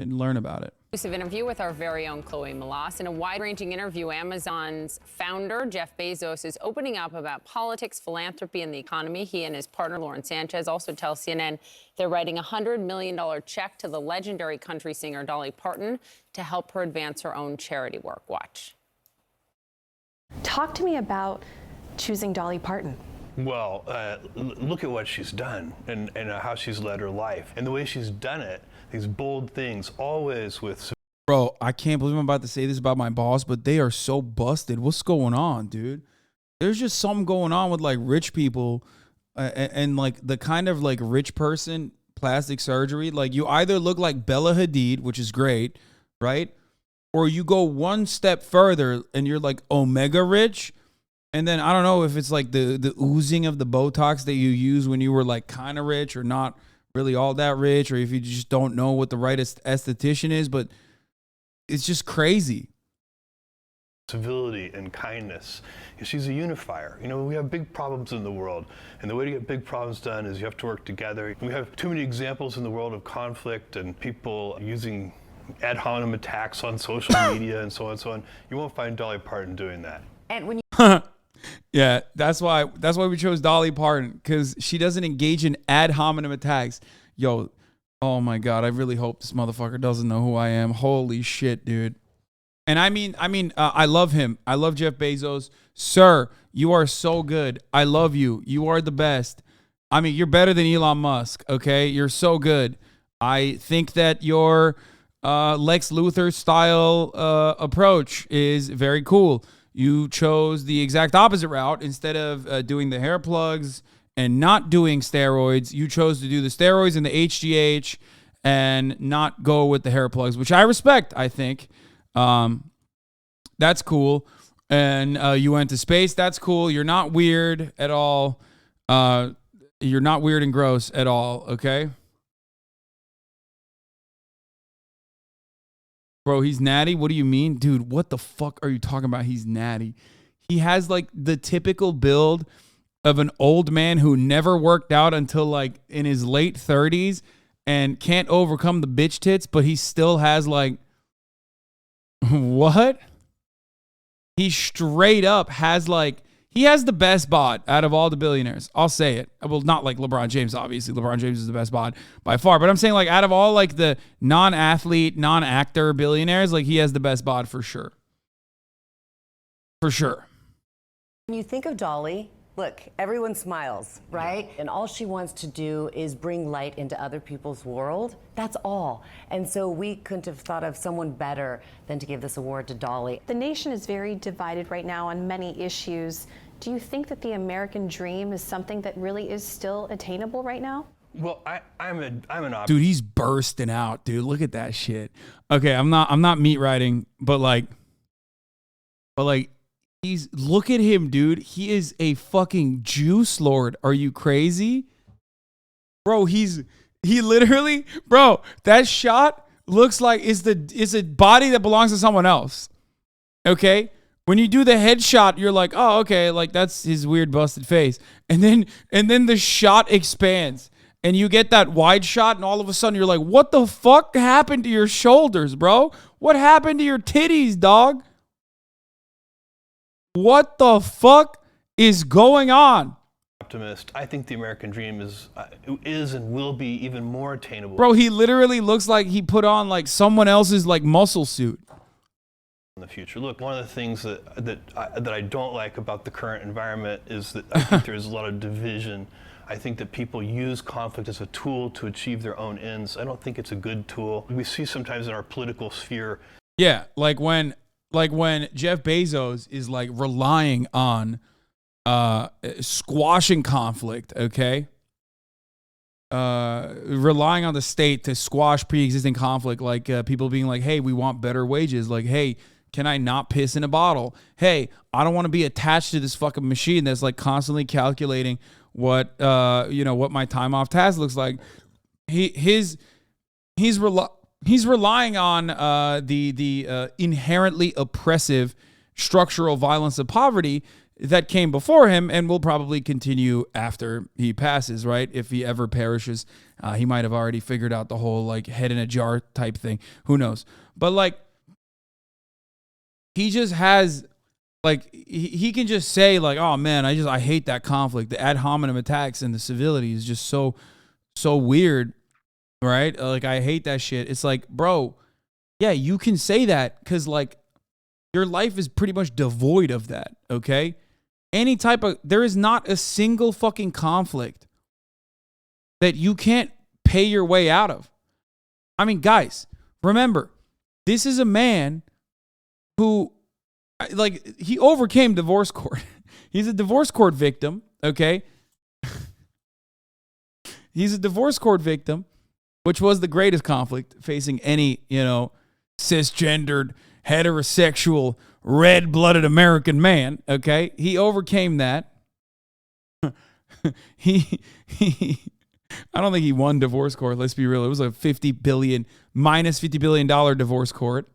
and learn about it. Exclusive interview with our very own Chloe Melas. In a wide-ranging interview, Amazon's founder, Jeff Bezos, is opening up about politics, philanthropy, and the economy. He and his partner, Lauren Sanchez, also tell CNN they're writing a $100 million check to the legendary country singer Dolly Parton to help her advance her own charity work. Watch. Talk to me about choosing Dolly Parton. Well, look at what she's done and how she's led her life. And the way she's done it, these bold things, always with... Bro, I can't believe I'm about to say this about my boss, but they are so busted. What's going on, dude? There's just something going on with, like, rich people and like, the kind of, like, rich person plastic surgery. Like, you either look like Bella Hadid, which is great, right? Or you go one step further and you're, like, Omega rich. And then I don't know if it's like the oozing of the Botox that you use when you were like kind of rich or not really all that rich, or if you just don't know what the right esthetician is, but it's just crazy. Civility and kindness. She's a unifier. You know, we have big problems in the world, and the way to get big problems done is you have to work together. We have too many examples in the world of conflict and people using ad hominem attacks on social media and so on and so on. You won't find Dolly Parton doing that. And when you Yeah, that's why we chose Dolly Parton, because she doesn't engage in ad hominem attacks. Yo, oh my God, I really hope this motherfucker doesn't know who I am. Holy shit, dude. And I mean, I love him. I love Jeff Bezos. Sir, you are so good. I love you. You are the best. I mean, you're better than Elon Musk, okay? You're so good. I think that your Lex Luthor style approach is very cool. You chose the exact opposite route. Instead of doing the hair plugs and not doing steroids, you chose to do the steroids and the HGH and not go with the hair plugs, which I respect, I think. That's cool. And you went to space. That's cool. You're not weird at all. You're not weird and gross at all, okay? Bro, he's natty? What do you mean? Dude, what the fuck are you talking about? He's natty. He has like the typical build of an old man who never worked out until like in his late 30s and can't overcome the bitch tits, but he still has like... What? He straight up has like... He has the best bod out of all the billionaires. I'll say it. Well, not like LeBron James, obviously. LeBron James is the best bod by far. But I'm saying like out of all like the non-athlete, non-actor billionaires, like he has the best bod for sure. For sure. When you think of Dolly, look, everyone smiles, right? And all she wants to do is bring light into other people's world. That's all. And so we couldn't have thought of someone better than to give this award to Dolly. the nation is very divided right now on many issues. Do you think that the American dream is something that really is still attainable right now? Well, I'm an Dude, he's bursting out, dude. Look at that shit. Okay, I'm not meat riding, but like look at him, dude. He is a fucking juice lord. Are you crazy? Bro, he literally, bro, that shot looks like is a body that belongs to someone else. Okay? When you do the headshot, you're like, oh, okay, like that's his weird busted face. And then the shot expands and you get that wide shot and all of a sudden you're like, what the fuck happened to your shoulders, bro? What happened to your titties, dog? What the fuck is going on? optimist. I think the American dream is and will be even more attainable. Bro, he literally looks like he put on like someone else's like muscle suit. In the future. Look, one of the things that I don't like about the current environment is that I think there's a lot of division. I think that people use conflict as a tool to achieve their own ends. I don't think it's a good tool. We see sometimes in our political sphere. Yeah, like when Jeff Bezos is like relying on squashing conflict, okay? Relying on the state to squash pre-existing conflict, like people being like, hey, we want better wages. Like, hey, can I not piss in a bottle? Hey, I don't want to be attached to this fucking machine that's like constantly calculating what what my time off task looks like. He's relying on the inherently oppressive structural violence of poverty that came before him and will probably continue after he passes, right? If he ever perishes, he might have already figured out the whole like head in a jar type thing. Who knows? But like, he just has like, he can just say like, oh man, I hate that conflict. The ad hominem attacks and the civility is just so weird, right? Like, I hate that shit. It's like, bro, yeah, you can say that because like your life is pretty much devoid of that, okay? There is not a single fucking conflict that you can't pay your way out of. I mean, guys, remember, this is a man who, like, he overcame divorce court. He's a divorce court victim, okay? He's a divorce court victim, which was the greatest conflict facing any, cisgendered, heterosexual, red-blooded American man, okay? He overcame that. He I don't think he won divorce court, let's be real. It was a -$50 billion divorce court,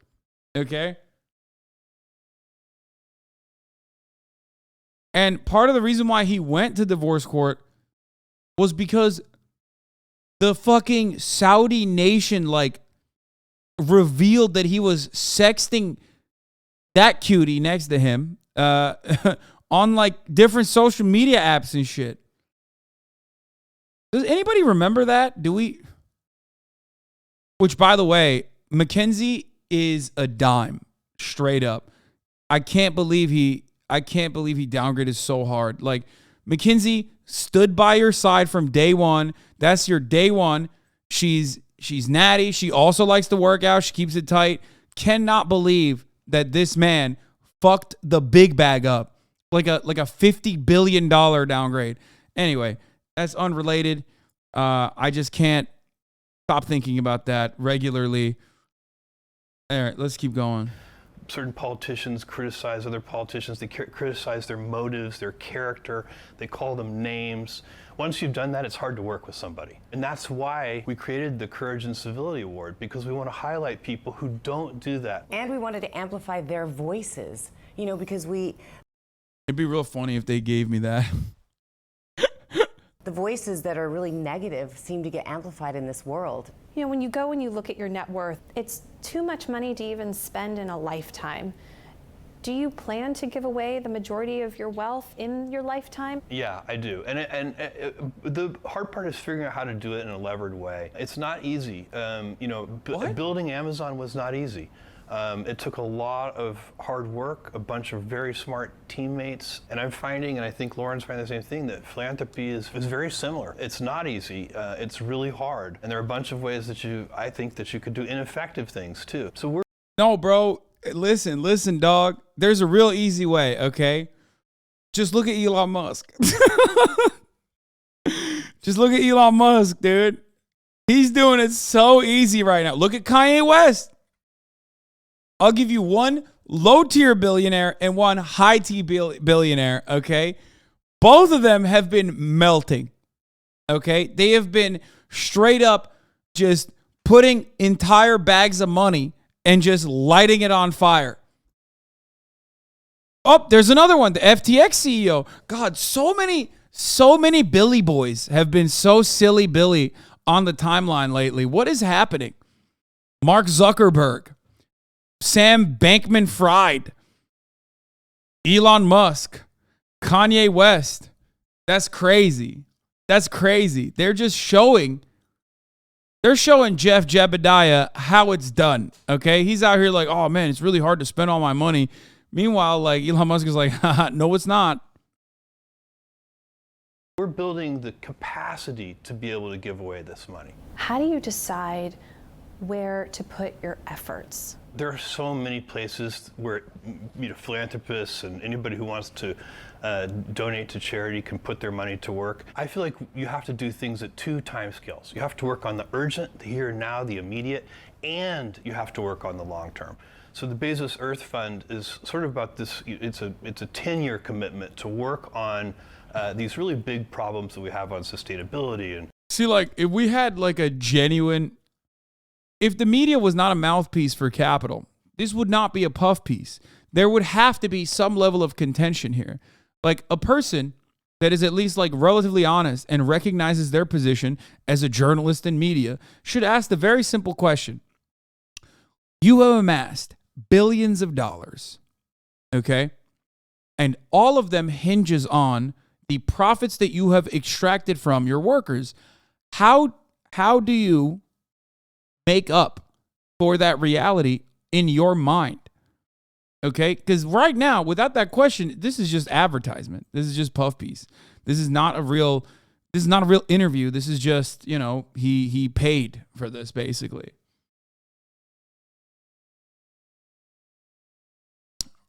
okay? And part of the reason why he went to divorce court was because the fucking Saudi nation, like, revealed that he was sexting that cutie next to him on, like, different social media apps and shit. Does anybody remember that? Which, by the way, Mackenzie is a dime, straight up. I can't believe he downgraded so hard. Like, Mackenzie stood by your side from day one. That's your day one. She's natty. She also likes to work out. She keeps it tight. Cannot believe that this man fucked the big bag up like a $50 billion downgrade. Anyway, that's unrelated. I just can't stop thinking about that regularly. All right, let's keep going. Certain politicians criticize other politicians. They criticize their motives, their character. They call them names. Once you've done that, it's hard to work with somebody. And that's why we created the Courage and Civility Award, because we want to highlight people who don't do that. And we wanted to amplify their voices, because it'd be real funny if they gave me that. the voices that are really negative seem to get amplified in this world. When you go and you look at your net worth, it's too much money to even spend in a lifetime. Do you plan to give away the majority of your wealth in your lifetime? Yeah, I do. And the hard part is figuring out how to do it in a levered way. It's not easy. Building Amazon was not easy. It took a lot of hard work, a bunch of very smart teammates, and I'm finding, and I think Lauren's finding the same thing, that philanthropy is very similar. It's not easy. It's really hard, and there are a bunch of ways that I think that you could do ineffective things too. So No, bro. Listen, dog. There's a real easy way, okay? Just look at Elon Musk. Just look at Elon Musk, dude. He's doing it so easy right now. Look at Kanye West. I'll give you one low-tier billionaire and one high-tier billionaire, okay? Both of them have been melting, okay? They have been straight up just putting entire bags of money and just lighting it on fire. Oh, there's another one, the FTX CEO. God, so many Billy boys have been so silly Billy on the timeline lately. What is happening? Mark Zuckerberg, Sam Bankman-Fried, Elon Musk, Kanye West. That's crazy. That's crazy. They're showing Jeff Jebediah how it's done, okay? He's out here like, oh, man, it's really hard to spend all my money. Meanwhile, like, Elon Musk is like, haha, no, it's not. We're building the capacity to be able to give away this money. How do you decide where to put your efforts? There are so many places where philanthropists and anybody who wants to donate to charity can put their money to work. I feel like you have to do things at 2 time scales. You have to work on the urgent, the here and now, the immediate, and you have to work on the long term. So the Bezos Earth Fund is sort of about this. It's a 10-year commitment to work on these really big problems that we have on sustainability. And see, like, if we had like a genuine, if the media was not a mouthpiece for capital, this would not be a puff piece. There would have to be some level of contention here. Like a person that is at least like relatively honest and recognizes their position as a journalist in media should ask the very simple question. You have amassed billions of dollars, okay? And all of them hinges on the profits that you have extracted from your workers. How do you make up for that reality in your mind? Okay? Because right now, without that question, this is just advertisement. This is just puff piece. This is not a real interview. This is just, you know, he paid for this basically.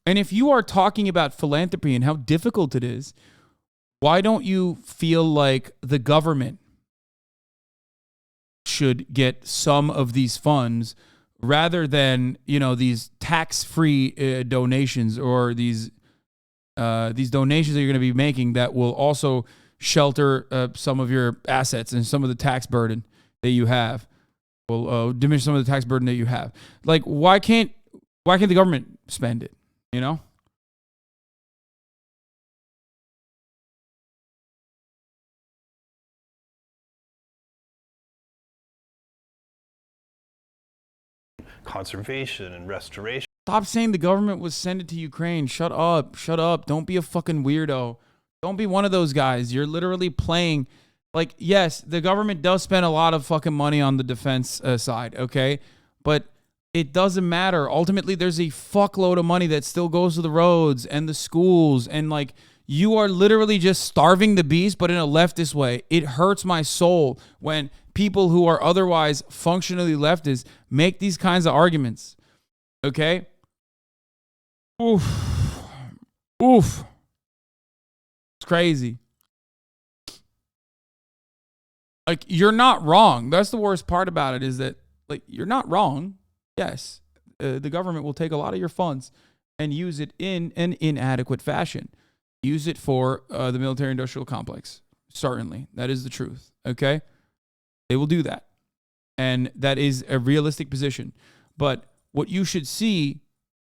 And if you are talking about philanthropy and how difficult it is, why don't you feel like the government should get some of these funds rather than, you know, these tax-free donations or these donations that you're going to be making that will also shelter some of your assets and some of the tax burden that you have, will diminish some of the tax burden that you have. Like, why can't the government spend it? You know? Conservation and restoration. Stop saying the government was send it to Ukraine. Shut up. Shut up. Don't be a fucking weirdo. Don't be one of those guys. You're literally playing. Like, yes, the government does spend a lot of fucking money on the defense side, okay? But it doesn't matter. Ultimately, there's a fuckload of money that still goes to the roads and the schools. And, like, you are literally just starving the beast, but in a leftist way. It hurts my soul when people who are otherwise functionally leftist make these kinds of arguments. Okay? Oof. Oof. It's crazy. Like, you're not wrong. That's the worst part about it, is that, like, you're not wrong. Yes, the government will take a lot of your funds and use it in an inadequate fashion. Use it for the military-industrial complex. Certainly. That is the truth. Okay? They will do that. And that is a realistic position. But what you should see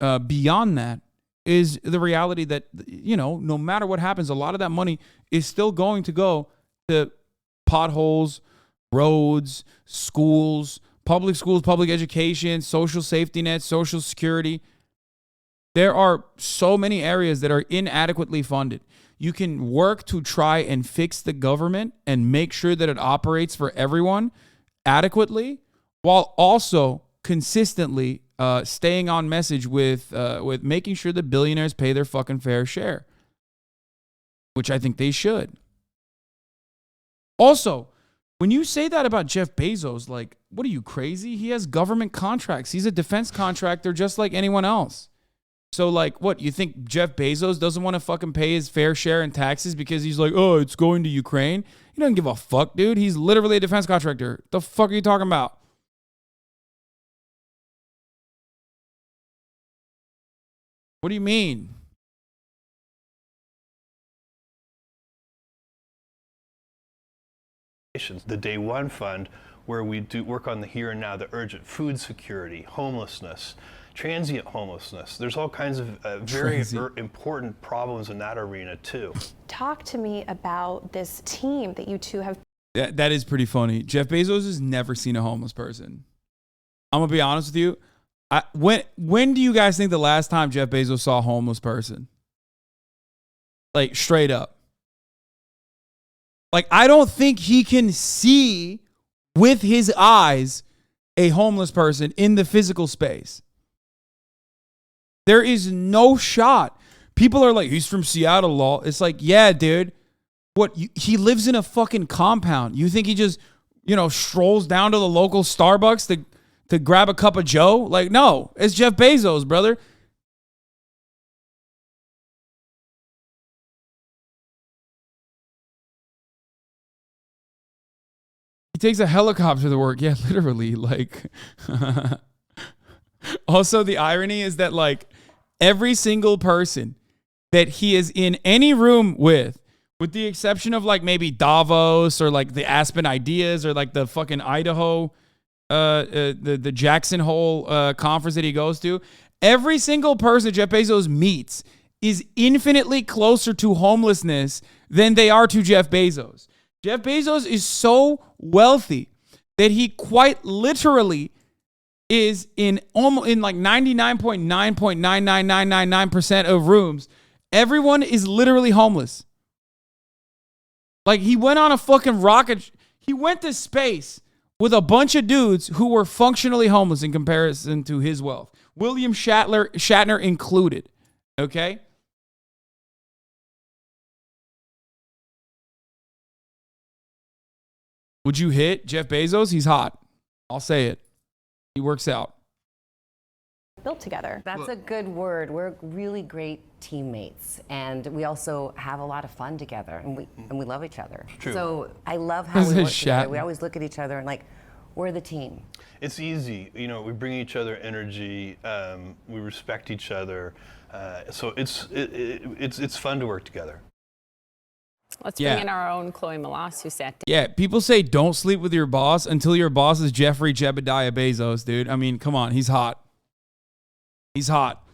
beyond that is the reality that, you know, no matter what happens, a lot of that money is still going to go to potholes, roads, schools, public education, social safety nets, social security. There are so many areas that are inadequately funded. You can work to try and fix the government and make sure that it operates for everyone adequately, while also consistently staying on message with making sure that billionaires pay their fucking fair share, which I think they should. Also, when you say that about Jeff Bezos, like, what are you, crazy? He has government contracts. He's a defense contractor just like anyone else. So, like, what, you think Jeff Bezos doesn't want to fucking pay his fair share in taxes because he's like, oh, it's going to Ukraine? He doesn't give a fuck, dude. He's literally a defense contractor. The fuck are you talking about? What do you mean? The Day One Fund, where we do work on the here and now, the urgent food security, homelessness, transient homelessness. There's all kinds of very important problems in that arena too. Talk to me about this team that you two have. That is pretty funny. Jeff Bezos has never seen a homeless person. I'm gonna be honest with you. When do you guys think the last time Jeff Bezos saw a homeless person? Like, straight up. Like, I don't think he can see with his eyes a homeless person in the physical space. There is no shot. People are like, he's from Seattle, lol. It's like, yeah, dude. What? He lives in a fucking compound. You think he just, you know, strolls down to the local Starbucks to grab a cup of Joe? Like, no. It's Jeff Bezos, brother. He takes a helicopter to work. Yeah, literally. Like, also, the irony is that, like, every single person that he is in any room with the exception of, like, maybe Davos or, like, the Aspen Ideas or, like, the fucking Idaho, the Jackson Hole conference that he goes to, every single person Jeff Bezos meets is infinitely closer to homelessness than they are to Jeff Bezos. Jeff Bezos is so wealthy that he quite literally is in like 99.99999% of rooms, everyone is literally homeless. Like, he went on a fucking rocket. He went to space with a bunch of dudes who were functionally homeless in comparison to his wealth. William Shatner included. Okay? Would you hit Jeff Bezos? He's hot. I'll say it. He works out. Built together. That's a good word. We're really great teammates, and we also have a lot of fun together, and we love each other. True. So I love how we work together. We Shatner. always look at each other and like, we're the team. It's easy, you know. We bring each other energy. We respect each other, so it's fun to work together. Let's bring in our own Chloe Melas, who sat Yeah, people say don't sleep with your boss until your boss is Jeffrey Jebediah Bezos, dude. I mean, come on, he's hot. He's hot.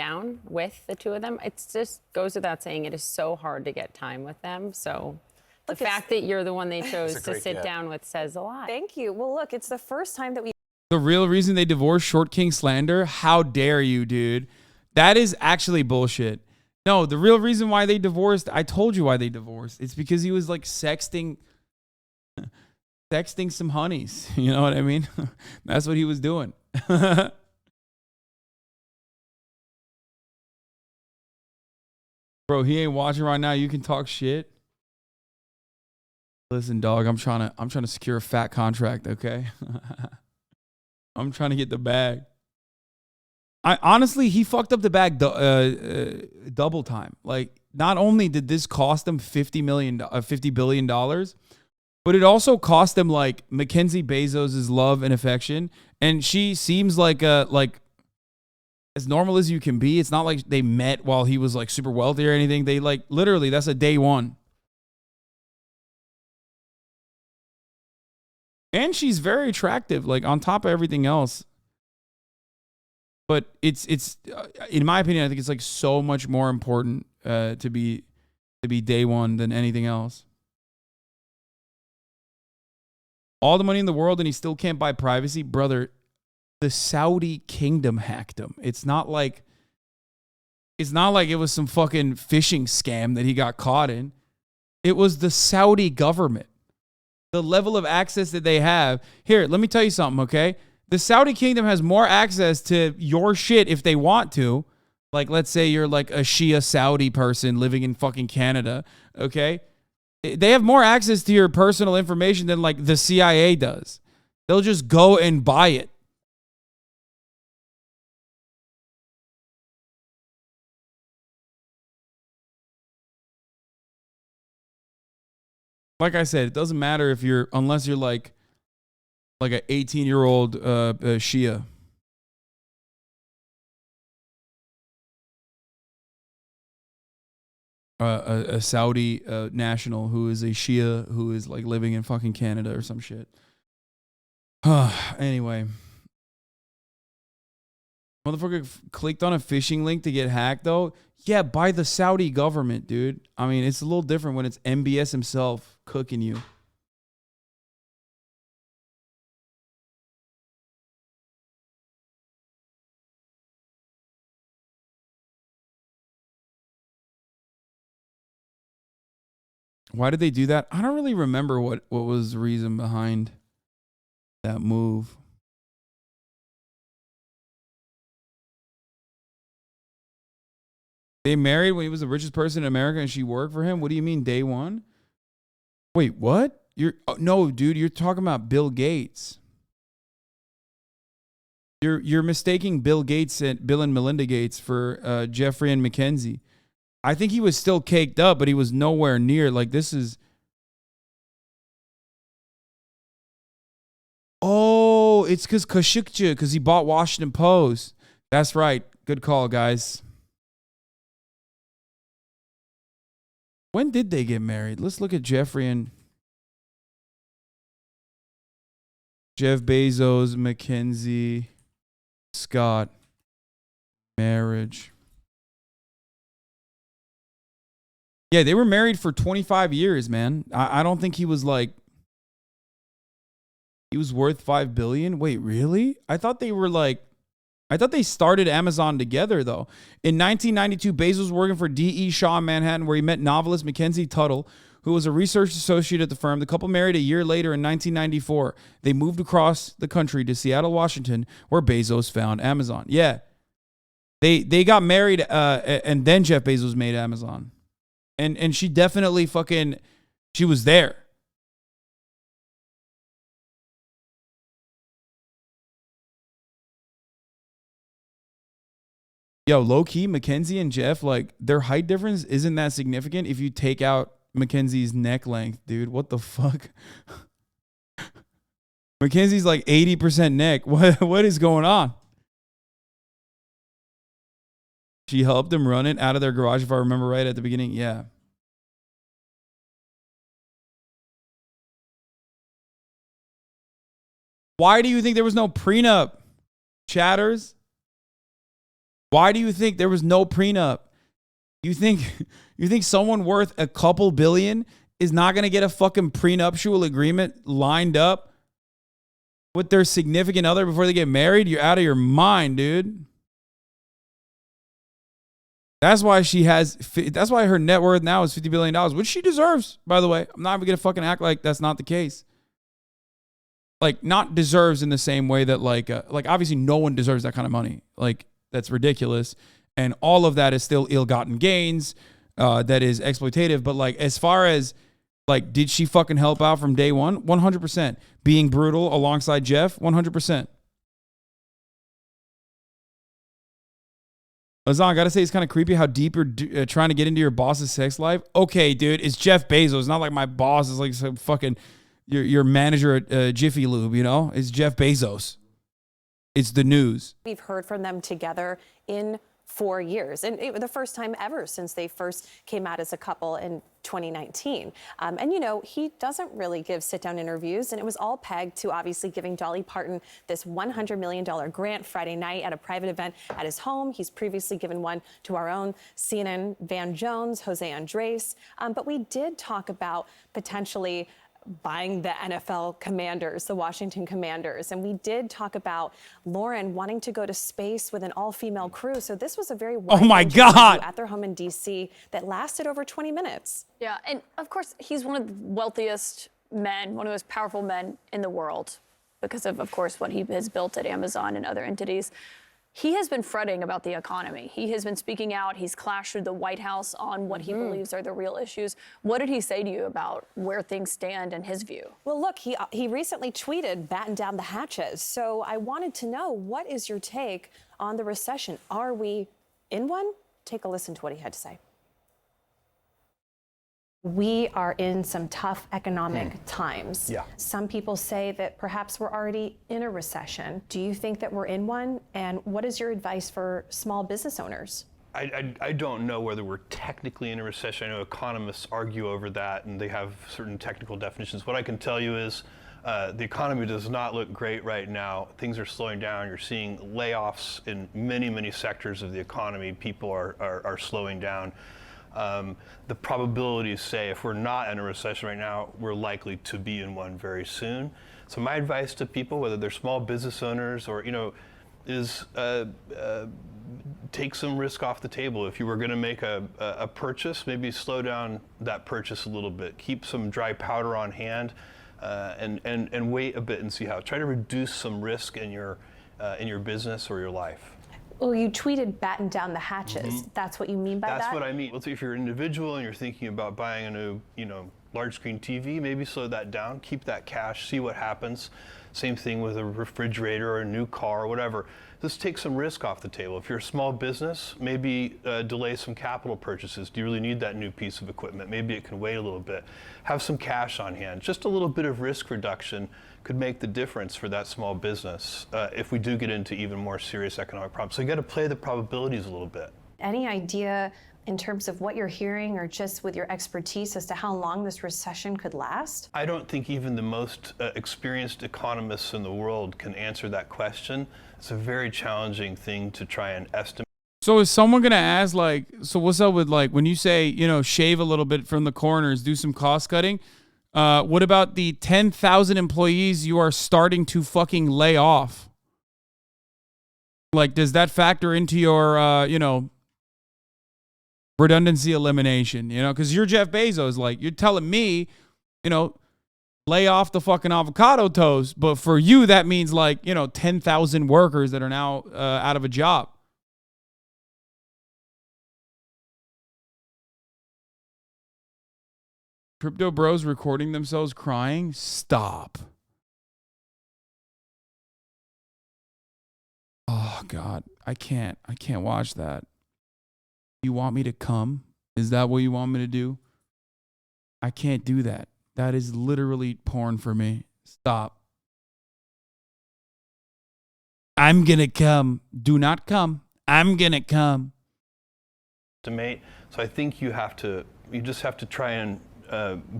down with the two of them. It just goes without saying it is so hard to get time with them. So the fact that you're the one they chose to sit down with says a lot. Thank you. Well, look, it's the first time that we The real reason they divorced, Short King slander? How dare you, dude? That is actually bullshit. No, the real reason why they divorced, I told you why they divorced. It's because he was like sexting some honeys. You know what I mean? That's what he was doing. Bro, he ain't watching right now. You can talk shit. Listen, dog, I'm trying to secure a fat contract, okay? I'm trying to get the bag. Honestly, he fucked up the bag double time. Like, not only did this cost them $50 billion, but it also cost them like Mackenzie Bezos' love and affection. And she seems like as normal as you can be. It's not like they met while he was like super wealthy or anything. They like literally, that's a day one. And she's very attractive, like on top of everything else. But it's in my opinion, I think it's like so much more important to be day one than anything else. All the money in the world and he still can't buy privacy, brother. The Saudi kingdom hacked him. It's not like it was some fucking phishing scam that he got caught in. It was the Saudi government. The level of access that they have. Here, let me tell you something, okay? The Saudi kingdom has more access to your shit if they want to. Like, let's say you're like a Shia Saudi person living in fucking Canada, okay? They have more access to your personal information than like the CIA does. They'll just go and buy it. Like I said, it doesn't matter if unless you're like an 18-year-old Shia. A Saudi national who is a Shia who is like living in fucking Canada or some shit. Anyway. Motherfucker clicked on a phishing link to get hacked though. Yeah, by the Saudi government, dude. I mean, it's a little different when it's MBS himself cooking you. Why did they do that? I don't really remember what was the reason behind that move. They married when he was the richest person in America and she worked for him? What do you mean day one? Wait, what? No, dude, you're talking about Bill Gates. You're mistaking Bill Gates and Bill and Melinda Gates for Jeffrey and Mackenzie. I think he was still caked up, but he was nowhere near. Like, this is... Oh, it's because Khashoggi, because he bought Washington Post. That's right. Good call, guys. When did they get married? Let's look at Jeffrey and... Jeff Bezos, Mackenzie, Scott, marriage. Yeah, they were married for 25 years, man. I don't think he was like, he was worth $5 billion. Wait, really? I thought they started Amazon together, though. In 1992, Bezos was working for D.E. Shaw in Manhattan, where he met novelist Mackenzie Tuttle, who was a research associate at the firm. The couple married a year later in 1994. They moved across the country to Seattle, Washington, where Bezos found Amazon. Yeah. They got married, and then Jeff Bezos made Amazon. And she definitely she was there. Yo, low-key, Mackenzie and Jeff, like, their height difference isn't that significant if you take out Mackenzie's neck length, dude. What the fuck? Mackenzie's like 80% neck. What is going on? She helped him run it out of their garage, if I remember right at the beginning. Yeah. Why do you think there was no prenup, chatters? Why do you think there was no prenup? You think someone worth a couple billion is not going to get a fucking prenuptial agreement lined up with their significant other before they get married? You're out of your mind, dude. That's why that's why her net worth now is $50 billion, which she deserves, by the way. I'm not even going to fucking act like that's not the case. Like, not deserves in the same way that like obviously no one deserves that kind of money. Like, that's ridiculous. And all of that is still ill-gotten gains. That is exploitative. But like, as far as like, did she fucking help out from day one? 100%. Being brutal alongside Jeff? 100%. Hasan, gotta say, it's kind of creepy how deep you're trying to get into your boss's sex life. Okay, dude, it's Jeff Bezos. It's not like my boss is like some fucking your manager at Jiffy Lube, you know? It's Jeff Bezos. It's the news. We've heard from them together in 4 years, and the first time ever since they first came out as a couple in 2019. And, you know, he doesn't really give sit-down interviews, and it was all pegged to obviously giving Dolly Parton this $100 million grant Friday night at a private event at his home. He's previously given one to our own CNN Van Jones, Jose Andres. But we did talk about potentially buying the NFL Commanders, the Washington Commanders. And we did talk about Lauren wanting to go to space with an all-female crew. So this was a very oh my God at their home in D.C. that lasted over 20 minutes. Yeah, and of course, he's one of the wealthiest men, one of the most powerful men in the world because of course, what he has built at Amazon and other entities. He has been fretting about the economy. He has been speaking out. He's clashed with the White House on what he believes are the real issues. What did he say to you about where things stand in his view? Well, look, he recently tweeted, "Batten down the hatches." So I wanted to know, what is your take on the recession? Are we in one? Take a listen to what he had to say. We are in some tough economic times. Yeah. Some people say that perhaps we're already in a recession. Do you think that we're in one? And what is your advice for small business owners? I don't know whether we're technically in a recession. I know economists argue over that, and they have certain technical definitions. What I can tell you is the economy does not look great right now. Things are slowing down. You're seeing layoffs in many, many sectors of the economy. People are slowing down. The probabilities say if we're not in a recession right now, we're likely to be in one very soon. So my advice to people, whether they're small business owners or, you know, is take some risk off the table. If you were going to make a purchase, maybe slow down that purchase a little bit. Keep some dry powder on hand and wait a bit and see how. Try to reduce some risk in your business or your life. Well, you tweeted "batten down the hatches." That's what you mean by that? That's what I mean. Let's say if you're an individual and you're thinking about buying a new, large screen TV, maybe slow that down, keep that cash, see what happens. Same thing with a refrigerator or a new car or whatever. Just take some risk off the table. If you're a small business, maybe delay some capital purchases. Do you really need that new piece of equipment? Maybe it can wait a little bit. Have some cash on hand. Just a little bit of risk reduction could make the difference for that small business if we do get into even more serious economic problems. So you got to play the probabilities a little bit. Any idea in terms of what you're hearing or just with your expertise as to how long this recession could last? I don't think even the most experienced economists in the world can answer that question. It's a very challenging thing to try and estimate. So is someone gonna ask, like, so what's up with, like, when you say, you know, shave a little bit from the corners, do some cost cutting? What about the 10,000 employees you are starting to fucking lay off? Like, does that factor into your, you know, redundancy elimination? You know, because you're Jeff Bezos. Like, you're telling me, you know, lay off the fucking avocado toast. But for you, that means, like, you know, 10,000 workers that are now out of a job. Crypto bros recording themselves crying? Stop. Oh, God. I can't watch that. You want me to come? Is that what you want me to do? I can't do that. That is literally porn for me. Stop. I'm gonna come. Do not come. I'm gonna come. So I think you just have to try and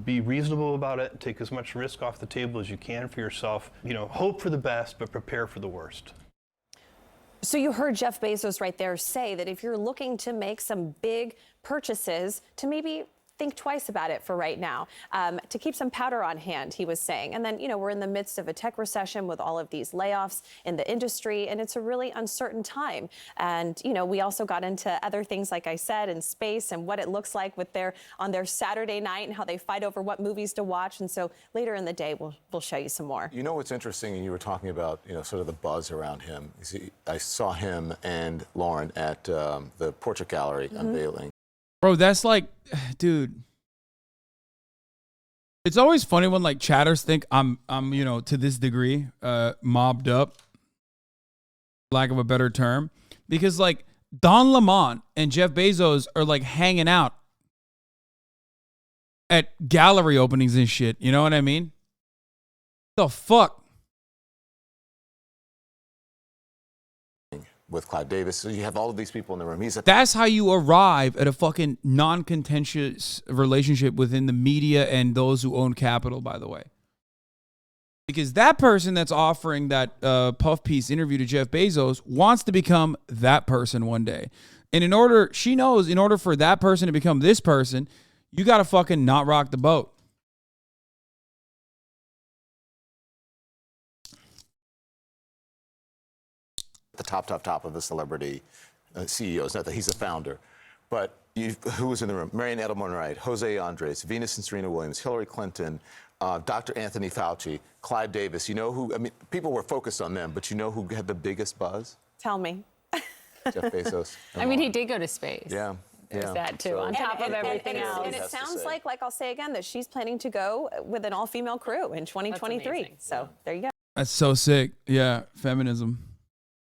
be reasonable about it, take as much risk off the table as you can for yourself. You know, hope for the best, but prepare for the worst. So you heard Jeff Bezos right there say that if you're looking to make some big purchases, to maybe think twice about it for right now, to keep some powder on hand, he was saying. And then, you know, we're in the midst of a tech recession with all of these layoffs in the industry, and it's a really uncertain time. And, you know, we also got into other things, like I said, in space and what it looks like on their Saturday night and how they fight over what movies to watch. And so later in the day, we'll show you some more. You know what's interesting, and you were talking about, you know, sort of the buzz around him. You see, I saw him and Lauren at the Portrait Gallery unveiling. Bro, that's like, dude. It's always funny when, like, chatters think I'm you know, to this degree, mobbed up, lack of a better term, because, like, Don Lemon and Jeff Bezos are, like, hanging out at gallery openings and shit. You know what I mean? The fuck? With Clive Davis, so you have all of these people in the room. That's how you arrive at a fucking non-contentious relationship within the media and those who own capital, by the way. Because that person that's offering that puff piece interview to Jeff Bezos wants to become that person one day. And she knows in order for that person to become this person, you got to fucking not rock the boat. The top of the celebrity CEOs. Not that he's a founder, but who was in the room? Marianne Edelman-Wright, Jose Andres, Venus and Serena Williams, Hillary Clinton, Dr. Anthony Fauci, Clive Davis. You know who? I mean, people were focused on them, but you know who had the biggest buzz? Tell me. Jeff Bezos. I mean, he did go to space. Yeah. There's that too, on top of everything else. And it sounds like I'll say again, that she's planning to go with an all-female crew in 2023. So there you go. That's so sick. Yeah, feminism.